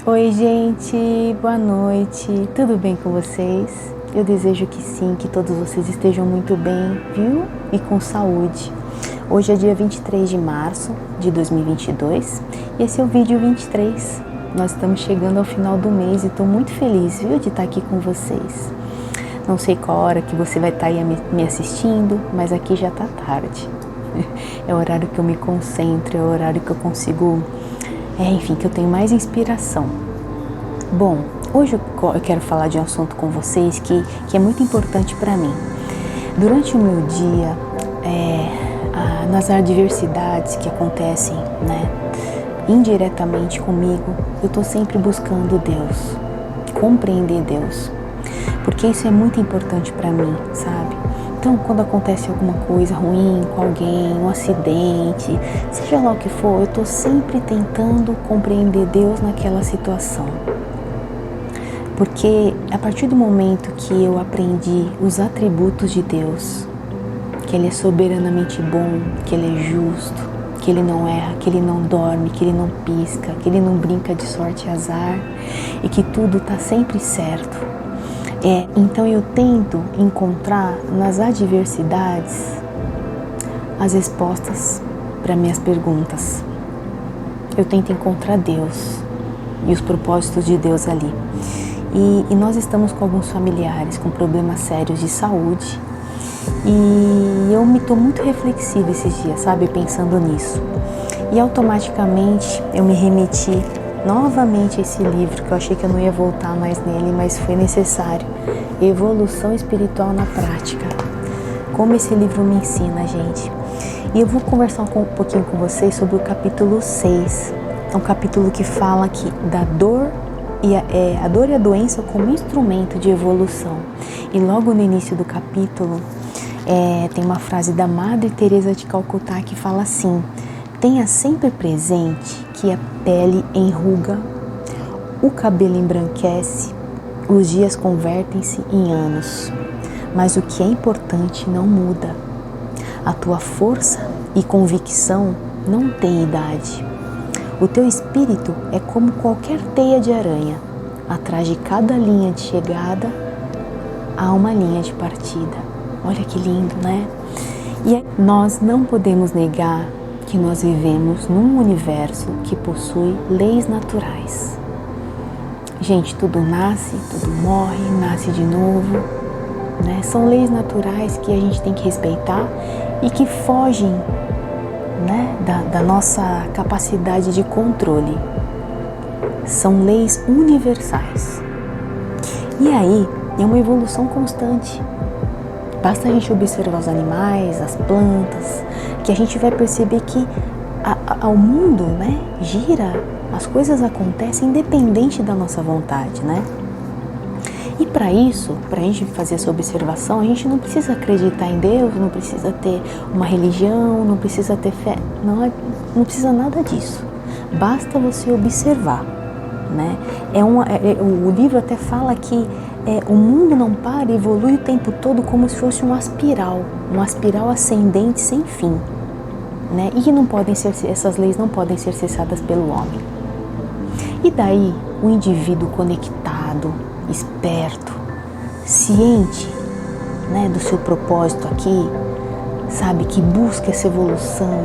Oi, gente, boa noite, tudo bem com vocês? Eu desejo que sim, que todos vocês estejam muito bem, viu? E com saúde. Hoje é dia 23 de março de 2022 e esse é o vídeo 23. Nós estamos chegando ao final do mês e estou muito feliz, viu, de estar aqui com vocês. Não sei qual hora que você vai estar aí me assistindo, mas aqui já está tarde. É o horário que eu me concentro, é o horário que eu consigo... enfim, que eu tenho mais inspiração. Bom, hoje eu quero falar de um assunto com vocês que é muito importante para mim. Durante o meu dia, nas adversidades que acontecem, indiretamente comigo, eu estou sempre buscando Deus, compreender Deus, porque isso é muito importante para mim, sabe? Então, quando acontece alguma coisa ruim com alguém, um acidente, seja lá o que for, eu estou sempre tentando compreender Deus naquela situação. Porque a partir do momento que eu aprendi os atributos de Deus, que Ele é soberanamente bom, que Ele é justo, que Ele não erra, que Ele não dorme, que Ele não pisca, que Ele não brinca de sorte e azar e que tudo está sempre certo. Então eu tento encontrar nas adversidades as respostas para minhas perguntas. Eu tento encontrar Deus e os propósitos de Deus ali. E nós estamos com alguns familiares com problemas sérios de saúde e eu estou muito reflexiva esses dias, sabe, pensando nisso. E automaticamente eu me remeti novamente a esse livro, que eu achei que eu não ia voltar mais nele, mas foi necessário. Evolução Espiritual na Prática. Como esse livro me ensina, gente. E eu vou conversar um pouquinho com vocês sobre o capítulo 6. É um capítulo que fala aqui da dor e a dor e a doença como instrumento de evolução. E logo no início do capítulo tem uma frase da Madre Teresa de Calcutá que fala assim: tenha sempre presente que a pele enruga, o cabelo embranquece, os dias convertem-se em anos, mas o que é importante não muda. A tua força e convicção não tem idade. O teu espírito é como qualquer teia de aranha. Atrás de cada linha de chegada há uma linha de partida. Olha que lindo, né? E nós não podemos negar que nós vivemos num universo que possui leis naturais. Gente, tudo nasce, tudo morre, nasce de novo, né? São leis naturais que a gente tem que respeitar e que fogem, né, da nossa capacidade de controle. São leis universais. E aí, é uma evolução constante. Basta a gente observar os animais, as plantas, que a gente vai perceber que o mundo, né, gira, as coisas acontecem independente da nossa vontade, né? E para isso, para a gente fazer essa observação, a gente não precisa acreditar em Deus, não precisa ter uma religião, não precisa ter fé, não precisa nada disso. Basta você observar, né? O livro até fala que o mundo não para e evolui o tempo todo como se fosse uma espiral ascendente sem fim, né? E que essas leis não podem ser cessadas pelo homem. E daí, o indivíduo conectado, esperto, ciente, né, do seu propósito aqui, sabe, que busca essa evolução,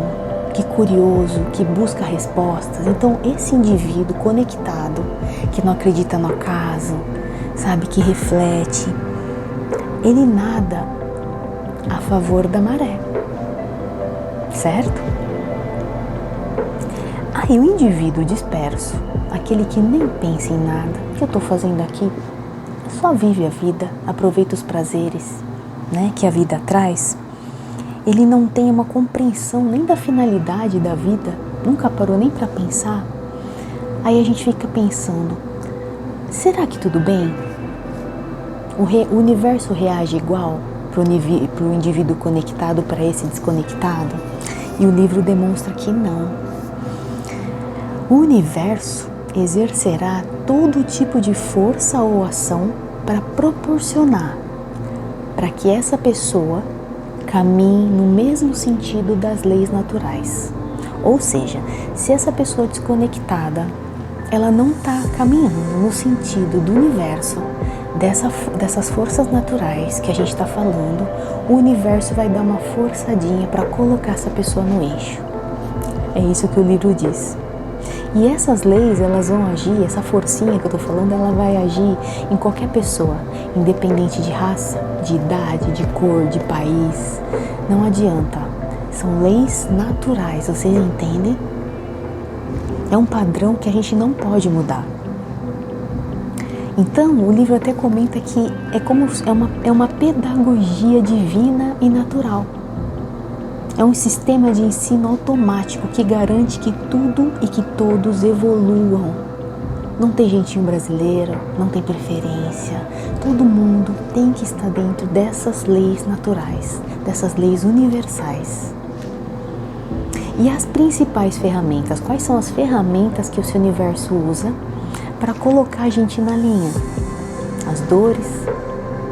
que curioso, que busca respostas. Então, esse indivíduo conectado, que não acredita no acaso, sabe, que reflete, ele nada a favor da maré, certo? Aí o indivíduo disperso, aquele que nem pensa em nada, o que eu estou fazendo aqui? Só vive a vida, aproveita os prazeres, né, que a vida traz. Ele não tem uma compreensão nem da finalidade da vida, nunca parou nem para pensar. Aí a gente fica pensando, será que tudo bem? O universo reage igual para o indivíduo conectado, para esse desconectado? E o livro demonstra que não. O universo exercerá todo tipo de força ou ação para proporcionar para que essa pessoa caminhe no mesmo sentido das leis naturais. Ou seja, se essa pessoa desconectada ela não está caminhando no sentido do universo, dessas forças naturais que a gente está falando, o universo vai dar uma forçadinha para colocar essa pessoa no eixo. É isso que o livro diz. E essas leis, elas vão agir, essa forcinha que eu estou falando, ela vai agir em qualquer pessoa, independente de raça, de idade, de cor, de país. Não adianta. São leis naturais, vocês entendem? É um padrão que a gente não pode mudar. Então, o livro até comenta que é uma pedagogia divina e natural. É um sistema de ensino automático que garante que tudo e que todos evoluam. Não tem jeitinho brasileiro, não tem preferência. Todo mundo tem que estar dentro dessas leis naturais, dessas leis universais. E as principais ferramentas, quais são as ferramentas que o seu universo usa para colocar a gente na linha? As dores,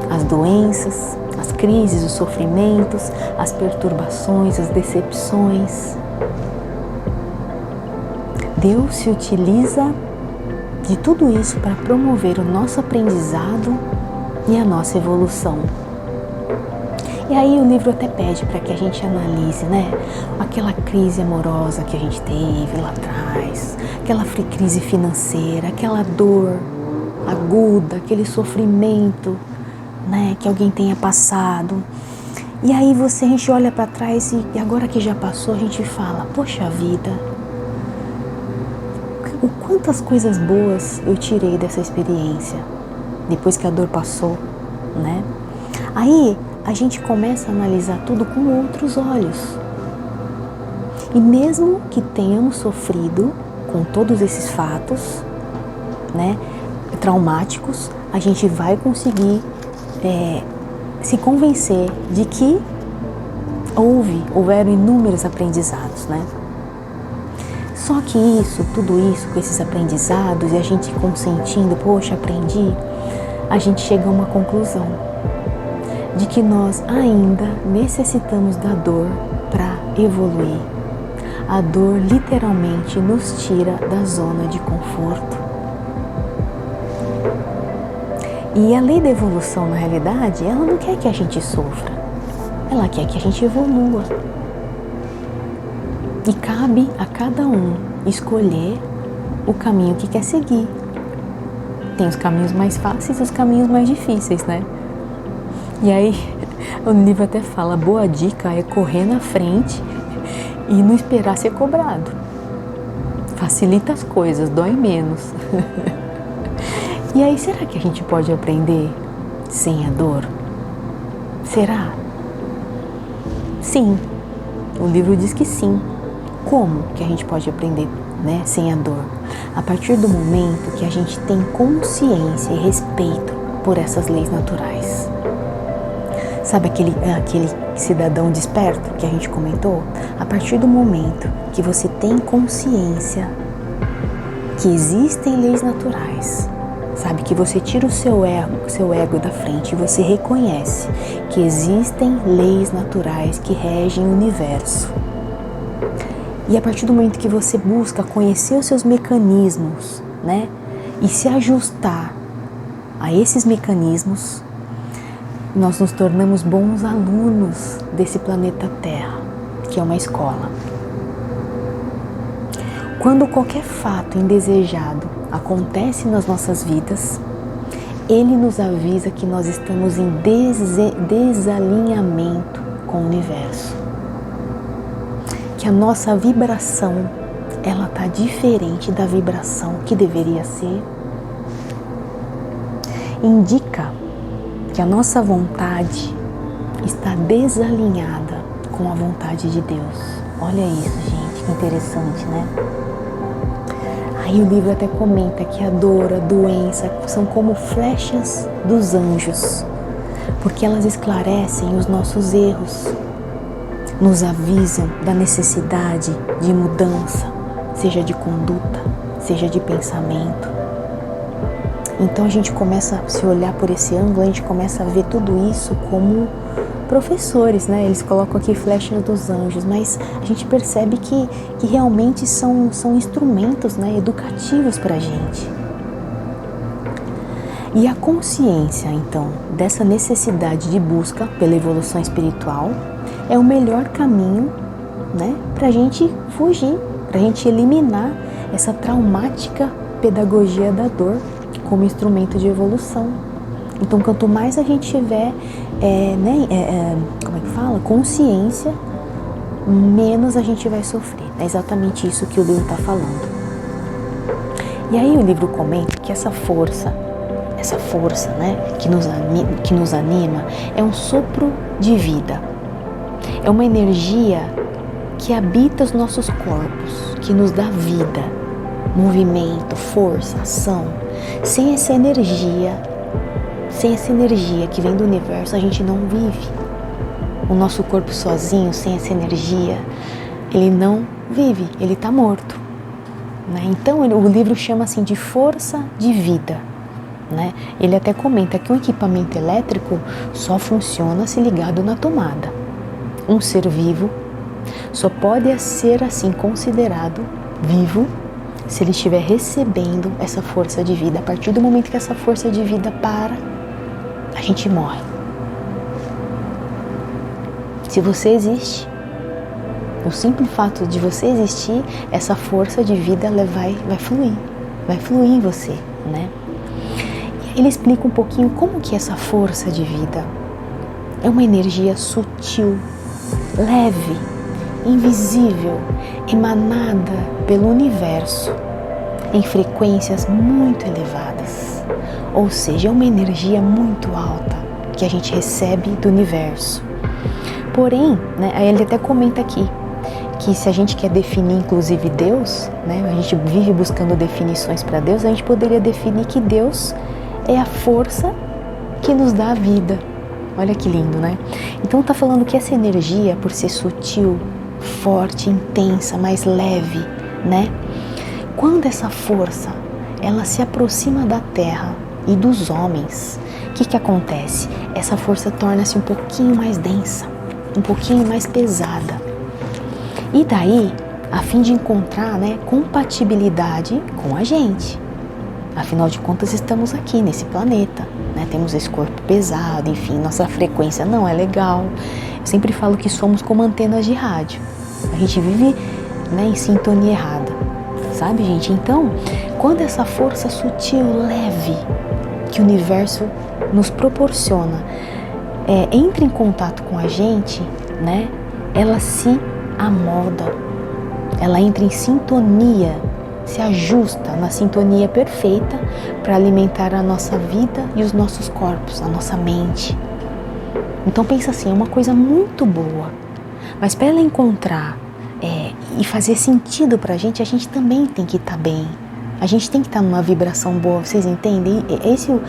as doenças, as crises, os sofrimentos, as perturbações, as decepções. Deus se utiliza de tudo isso para promover o nosso aprendizado e a nossa evolução. E aí o livro até pede para que a gente analise, né? Aquela crise amorosa que a gente teve lá atrás, aquela crise financeira, aquela dor aguda, aquele sofrimento, né, que alguém tenha passado. E aí a gente olha para trás e agora que já passou, a gente fala, poxa vida, quantas coisas boas eu tirei dessa experiência, depois que a dor passou, né? Aí a gente começa a analisar tudo com outros olhos. E mesmo que tenhamos sofrido com todos esses fatos, né, traumáticos, a gente vai conseguir se convencer de que houveram inúmeros aprendizados, né? Só que tudo isso, com esses aprendizados e a gente consentindo, poxa, aprendi, a gente chega a uma conclusão de que nós ainda necessitamos da dor para evoluir. A dor literalmente nos tira da zona de conforto. E a lei da evolução, na realidade, ela não quer que a gente sofra. Ela quer que a gente evolua. E cabe a cada um escolher o caminho que quer seguir. Tem os caminhos mais fáceis e os caminhos mais difíceis, né? E aí, o livro até fala, boa dica é correr na frente e não esperar ser cobrado. Facilita as coisas, dói menos. E aí, será que a gente pode aprender sem a dor? Será? Sim, o livro diz que sim. Como que a gente pode aprender, né, sem a dor? A partir do momento que a gente tem consciência e respeito por essas leis naturais. Sabe aquele cidadão desperto que a gente comentou? A partir do momento que você tem consciência que existem leis naturais, sabe, que você tira o seu ego da frente e você reconhece que existem leis naturais que regem o universo. E a partir do momento que você busca conhecer os seus mecanismos, né, e se ajustar a esses mecanismos, nós nos tornamos bons alunos desse planeta Terra, que é uma escola. Quando qualquer fato indesejado acontece nas nossas vidas, ele nos avisa que nós estamos em desalinhamento com o universo. Que a nossa vibração, ela está diferente da vibração que deveria ser. Indica que a nossa vontade está desalinhada com a vontade de Deus. Olha isso, gente, que interessante, né? Aí o livro até comenta que a dor, a doença são como flechas dos anjos, porque elas esclarecem os nossos erros, nos avisam da necessidade de mudança, seja de conduta, seja de pensamento. Então a gente começa a se olhar por esse ângulo, a gente começa a ver tudo isso como professores, né? Eles colocam aqui flechas dos anjos, mas a gente percebe que realmente são instrumentos, né, educativos para a gente. E a consciência, então, dessa necessidade de busca pela evolução espiritual é o melhor caminho, né, para a gente fugir, para a gente eliminar essa traumática pedagogia da dor como instrumento de evolução. Então, quanto mais a gente tiver, consciência, menos a gente vai sofrer. É exatamente isso que o livro está falando. E aí o livro comenta que essa força, né, que nos anima, é um sopro de vida. É uma energia que habita os nossos corpos, que nos dá vida, movimento, força, ação. Sem essa energia que vem do universo, a gente não vive. O nosso corpo sozinho, sem essa energia, ele não vive, ele está morto, né? Então o livro chama assim de força de vida, né? Ele até comenta que um equipamento elétrico só funciona se ligado na tomada. Um ser vivo só pode ser assim considerado vivo se ele estiver recebendo essa força de vida. A partir do momento que essa força de vida para, a gente morre. Se você existe, o simples fato de você existir, essa força de vida ela vai fluir em você, né? E ele explica um pouquinho como que essa força de vida é uma energia sutil, leve, invisível, emanada pelo universo em frequências muito elevadas. Ou seja, é uma energia muito alta que a gente recebe do universo. Porém, né, ele até comenta aqui que se a gente quer definir inclusive Deus, né, a gente vive buscando definições para Deus, a gente poderia definir que Deus é a força que nos dá a vida. Olha que lindo, né? Então está falando que essa energia, por ser sutil, forte, intensa, mais leve, né? Quando essa força, ela se aproxima da Terra e dos homens, o que acontece? Essa força torna-se um pouquinho mais densa, um pouquinho mais pesada. E daí, a fim de encontrar, né, compatibilidade com a gente. Afinal de contas, estamos aqui nesse planeta, né? Temos esse corpo pesado, enfim, nossa frequência não é legal. Eu sempre falo que somos como antenas de rádio. A gente vive, né, em sintonia errada, sabe, gente? Então, quando essa força sutil, leve, que o universo nos proporciona, entra em contato com a gente, né? Ela se amolda, ela entra em sintonia, se ajusta na sintonia perfeita para alimentar a nossa vida e os nossos corpos, a nossa mente. Então pensa assim, é uma coisa muito boa, mas para ela encontrar e fazer sentido para a gente também tem que estar bem. A gente tem que estar numa vibração boa, vocês entendem? Esse é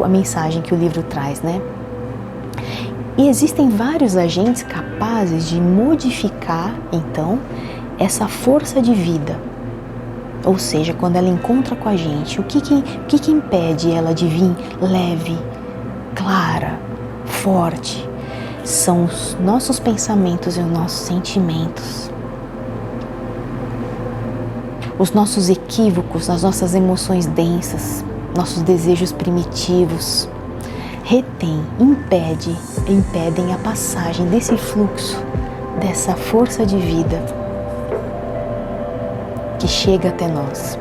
a mensagem que o livro traz, né? E existem vários agentes capazes de modificar, então, essa força de vida. Ou seja, quando ela encontra com a gente, o que impede ela de vir leve, clara, forte? São os nossos pensamentos e os nossos sentimentos. Os nossos equívocos, as nossas emoções densas, nossos desejos primitivos, impedem a passagem desse fluxo, dessa força de vida que chega até nós.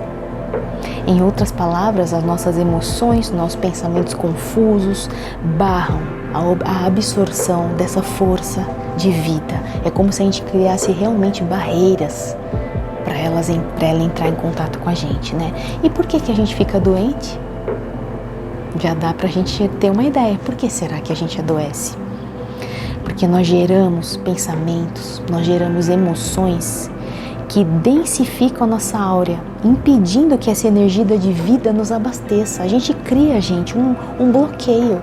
Em outras palavras, as nossas emoções, nossos pensamentos confusos barram a absorção dessa força de vida. É como se a gente criasse realmente barreiras para ela entrar em contato com a gente, né? E por que a gente fica doente? Já dá pra gente ter uma ideia. Por que será que a gente adoece? Porque nós geramos pensamentos, nós geramos emoções que densificam a nossa áurea, impedindo que essa energia de vida nos abasteça. A gente cria, um bloqueio.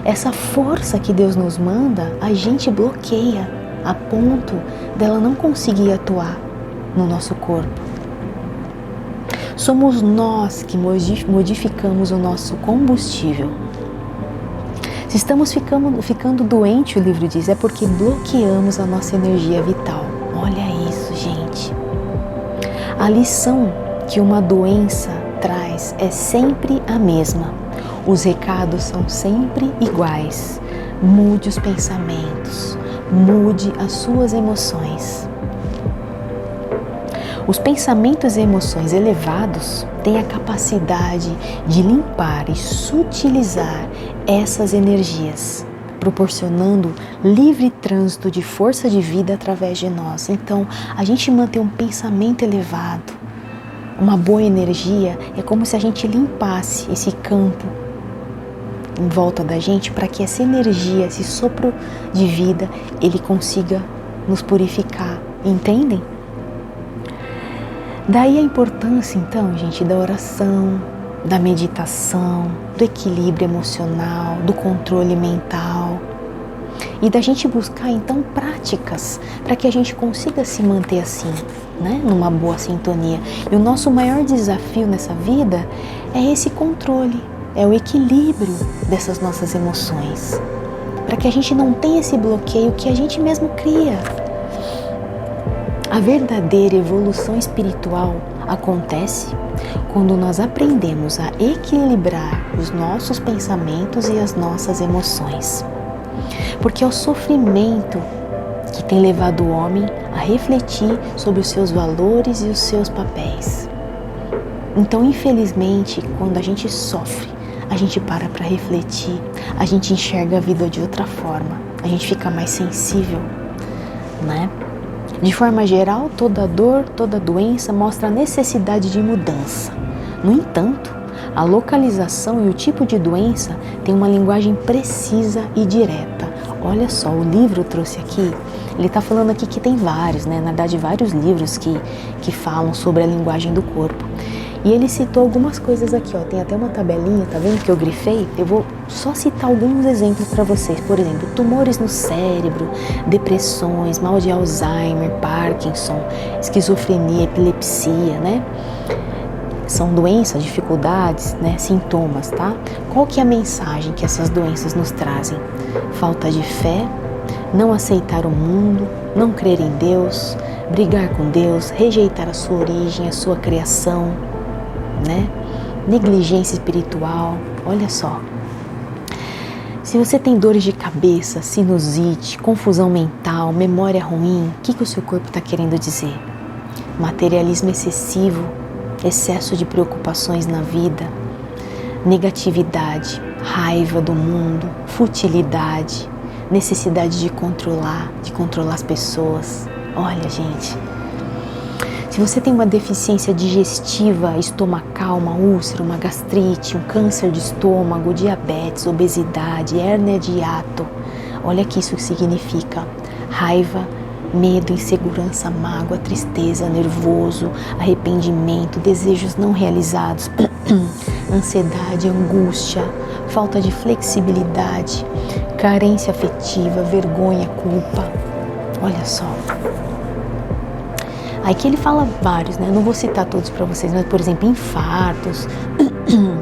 Essa força que Deus nos manda, a gente bloqueia a ponto dela não conseguir atuar no nosso corpo. Somos nós que modificamos o nosso combustível. Se estamos ficando doentes, o livro diz, é porque bloqueamos a nossa energia vital. Olha isso, gente. A lição que uma doença traz é sempre a mesma. Os recados são sempre iguais. Mude os pensamentos, mude as suas emoções. Os pensamentos e emoções elevados têm a capacidade de limpar e sutilizar essas energias, proporcionando livre trânsito de força de vida através de nós. Então, a gente manter um pensamento elevado, uma boa energia, é como se a gente limpasse esse campo em volta da gente para que essa energia, esse sopro de vida, ele consiga nos purificar. Entendem? Daí a importância, então, gente, da oração, da meditação, do equilíbrio emocional, do controle mental e da gente buscar, então, práticas para que a gente consiga se manter assim, né, numa boa sintonia. E o nosso maior desafio nessa vida é esse controle, é o equilíbrio dessas nossas emoções, para que a gente não tenha esse bloqueio que a gente mesmo cria. A verdadeira evolução espiritual acontece quando nós aprendemos a equilibrar os nossos pensamentos e as nossas emoções. Porque é o sofrimento que tem levado o homem a refletir sobre os seus valores e os seus papéis. Então, infelizmente, quando a gente sofre, a gente para refletir, a gente enxerga a vida de outra forma, a gente fica mais sensível, né? De forma geral, toda dor, toda doença mostra a necessidade de mudança. No entanto, a localização e o tipo de doença tem uma linguagem precisa e direta. Olha só, o livro trouxe aqui, ele está falando aqui que tem vários, né? Na verdade, vários livros que falam sobre a linguagem do corpo. E ele citou algumas coisas aqui, ó. Tem até uma tabelinha, tá vendo que eu grifei? Eu vou só citar alguns exemplos para vocês. Por exemplo, tumores no cérebro, depressões, mal de Alzheimer, Parkinson, esquizofrenia, epilepsia, né? São doenças, dificuldades, né? Sintomas, tá? Qual que é a mensagem que essas doenças nos trazem? Falta de fé, não aceitar o mundo, não crer em Deus, brigar com Deus, rejeitar a sua origem, a sua criação, né? Negligência espiritual. Olha só, se você tem dores de cabeça, sinusite, confusão mental, memória ruim, o que o seu corpo está querendo dizer? Materialismo excessivo, excesso de preocupações na vida, negatividade, raiva do mundo, futilidade, necessidade de controlar as pessoas. Olha, gente, se você tem uma deficiência digestiva, estomacal, uma úlcera, uma gastrite, um câncer de estômago, diabetes, obesidade, hérnia de hiato, olha que isso significa: raiva, medo, insegurança, mágoa, tristeza, nervoso, arrependimento, desejos não realizados, ansiedade, angústia, falta de flexibilidade, carência afetiva, vergonha, culpa. Olha só. Aqui ele fala vários, né? Eu não vou citar todos para vocês, mas, por exemplo, infartos,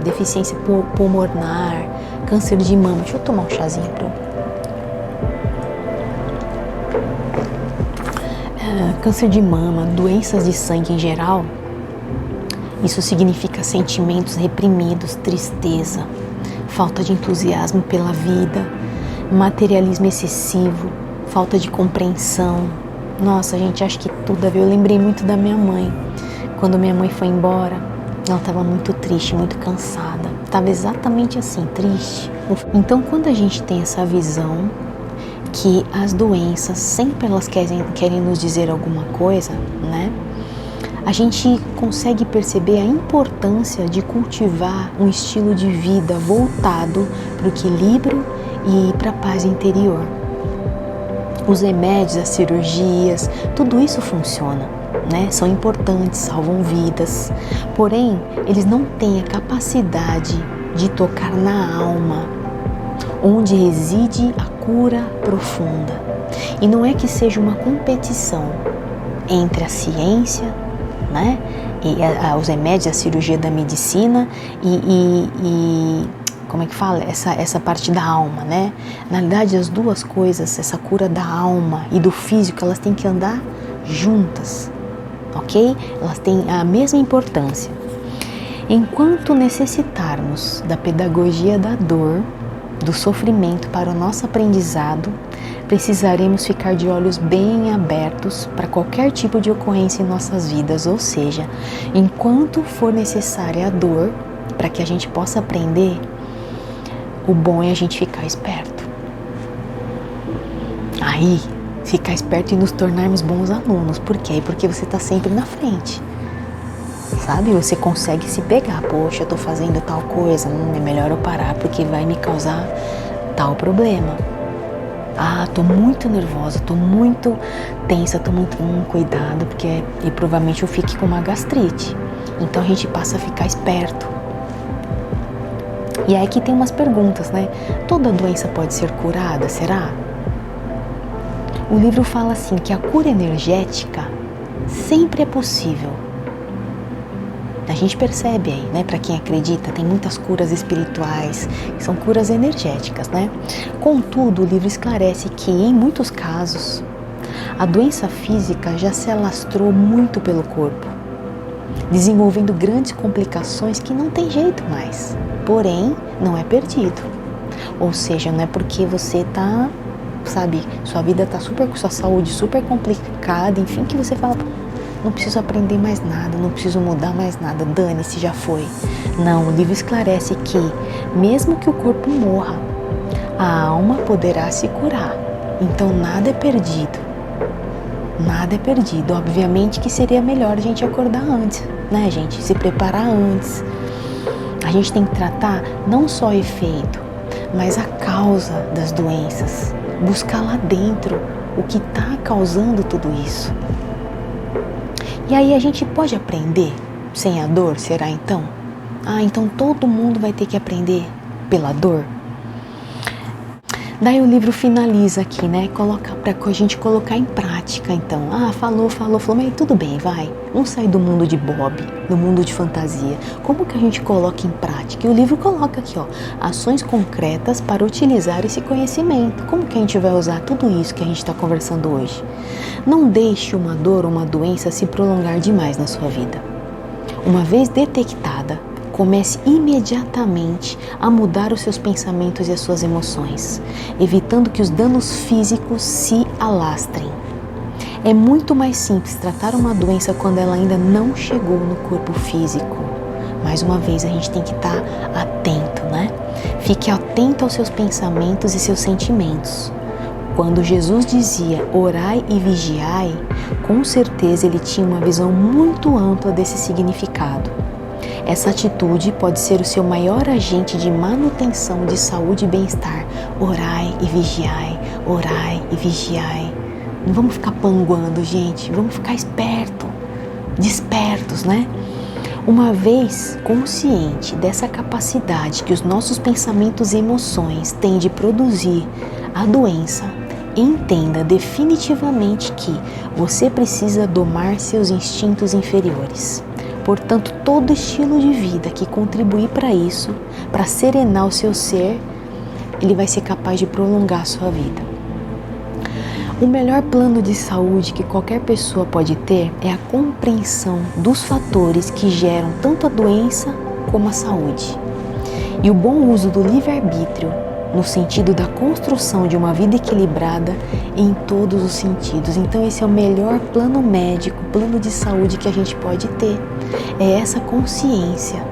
deficiência pulmonar, câncer de mama. Deixa eu tomar um chazinho para câncer de mama, doenças de sangue em geral. Isso significa sentimentos reprimidos, tristeza, falta de entusiasmo pela vida, materialismo excessivo, falta de compreensão. Nossa, gente, acho que tudo a ver. Eu lembrei muito da minha mãe. Quando minha mãe foi embora, ela estava muito triste, muito cansada. Estava exatamente assim, triste. Então, quando a gente tem essa visão que as doenças sempre elas querem nos dizer alguma coisa, né? A gente consegue perceber a importância de cultivar um estilo de vida voltado para o equilíbrio e para a paz interior. Os remédios, as cirurgias, tudo isso funciona, né? São importantes, salvam vidas. Porém, eles não têm a capacidade de tocar na alma, onde reside a cura profunda. E não é que seja uma competição entre a ciência, né? E os remédios, a cirurgia da medicina e como é que fala? Essa parte da alma, né? Na realidade, as duas coisas, essa cura da alma e do físico, elas têm que andar juntas, ok? Elas têm a mesma importância. Enquanto necessitarmos da pedagogia da dor, do sofrimento para o nosso aprendizado, precisaremos ficar de olhos bem abertos para qualquer tipo de ocorrência em nossas vidas, ou seja, enquanto for necessária a dor para que a gente possa aprender, o bom é a gente ficar esperto. Aí, ficar esperto e nos tornarmos bons alunos. Por quê? Porque você está sempre na frente. Sabe? Você consegue se pegar. Poxa, eu tô fazendo tal coisa. É melhor eu parar porque vai me causar tal problema. Ah, tô muito nervosa, tô muito tensa, tô muito... cuidado, porque e provavelmente eu fique com uma gastrite. Então a gente passa a ficar esperto. E aí aqui tem umas perguntas, né? Toda doença pode ser curada, será? O livro fala assim, que a cura energética sempre é possível. A gente percebe aí, né? Para quem acredita, tem muitas curas espirituais, que são curas energéticas, né? Contudo, o livro esclarece que, em muitos casos, a doença física já se alastrou muito pelo corpo, desenvolvendo grandes complicações que não tem jeito mais. Porém, não é perdido. Ou seja, não é porque você tá, sabe, sua vida tá super, sua saúde super complicada, enfim, que você fala, não preciso aprender mais nada, não preciso mudar mais nada, dane-se, já foi. Não, o livro esclarece que, mesmo que o corpo morra, a alma poderá se curar. Então nada é perdido. Nada é perdido. Obviamente que seria melhor a gente acordar antes, né, gente? Se preparar antes. A gente tem que tratar não só o efeito, mas a causa das doenças. Buscar lá dentro o que está causando tudo isso. E aí a gente pode aprender sem a dor, será então? Ah, então todo mundo vai ter que aprender pela dor? Daí o livro finaliza aqui, né? Coloca pra a gente colocar em prática, então. Ah, falou, mas tudo bem, vai. Vamos sair do mundo de Bob, do mundo de fantasia. Como que a gente coloca em prática? E o livro coloca aqui, ó, ações concretas para utilizar esse conhecimento. Como que a gente vai usar tudo isso que a gente está conversando hoje? Não deixe uma dor ou uma doença se prolongar demais na sua vida. Uma vez detectada, comece imediatamente a mudar os seus pensamentos e as suas emoções, evitando que os danos físicos se alastrem. É muito mais simples tratar uma doença quando ela ainda não chegou no corpo físico. Mais uma vez, a gente tem que estar atento, né? Fique atento aos seus pensamentos e seus sentimentos. Quando Jesus dizia orai e vigiai, com certeza ele tinha uma visão muito ampla desse significado. Essa atitude pode ser o seu maior agente de manutenção de saúde e bem-estar. Orai e vigiai, orai e vigiai. Não vamos ficar panguando, gente, vamos ficar despertos, né? Uma vez consciente dessa capacidade que os nossos pensamentos e emoções têm de produzir a doença, entenda definitivamente que você precisa domar seus instintos inferiores. Portanto, todo estilo de vida que contribuir para isso, para serenar o seu ser, ele vai ser capaz de prolongar a sua vida. O melhor plano de saúde que qualquer pessoa pode ter é a compreensão dos fatores que geram tanto a doença como a saúde. E o bom uso do livre-arbítrio, no sentido da construção de uma vida equilibrada em todos os sentidos. Então esse é o melhor plano médico, plano de saúde que a gente pode ter. É essa consciência.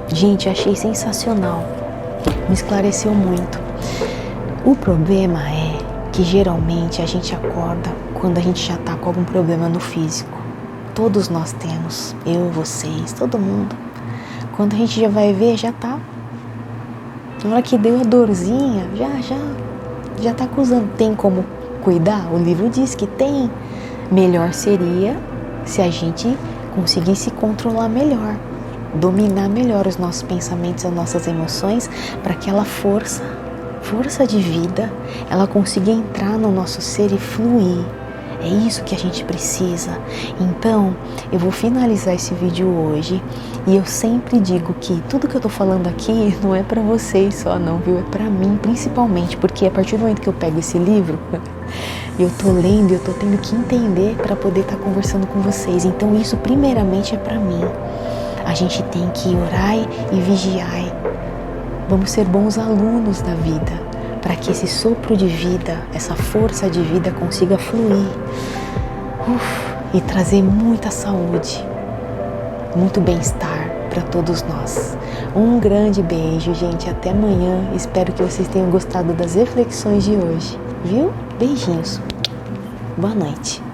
Gente, achei sensacional. Me esclareceu muito. O problema é que geralmente a gente acorda quando a gente já está com algum problema no físico. Todos nós temos, eu, vocês, todo mundo. Quando a gente já vai ver, já tá. Na hora que deu a dorzinha, já tá acusando. Tem como cuidar? O livro diz que tem. Melhor seria se a gente conseguisse controlar melhor, dominar melhor os nossos pensamentos, as nossas emoções, para que aquela força de vida, ela consiga entrar no nosso ser e fluir. É isso que a gente precisa. Então, eu vou finalizar esse vídeo hoje e eu sempre digo que tudo que eu tô falando aqui não é para vocês só não, viu? É para mim principalmente, porque a partir do momento que eu pego esse livro, eu tô lendo, eu tô tendo que entender para poder estar conversando com vocês. Então, isso primeiramente é para mim. A gente tem que orar e vigiar. Vamos ser bons alunos da vida, para que esse sopro de vida, essa força de vida consiga fluir e trazer muita saúde, muito bem-estar para todos nós. Um grande beijo, gente. Até amanhã. Espero que vocês tenham gostado das reflexões de hoje, viu? Beijinhos. Boa noite.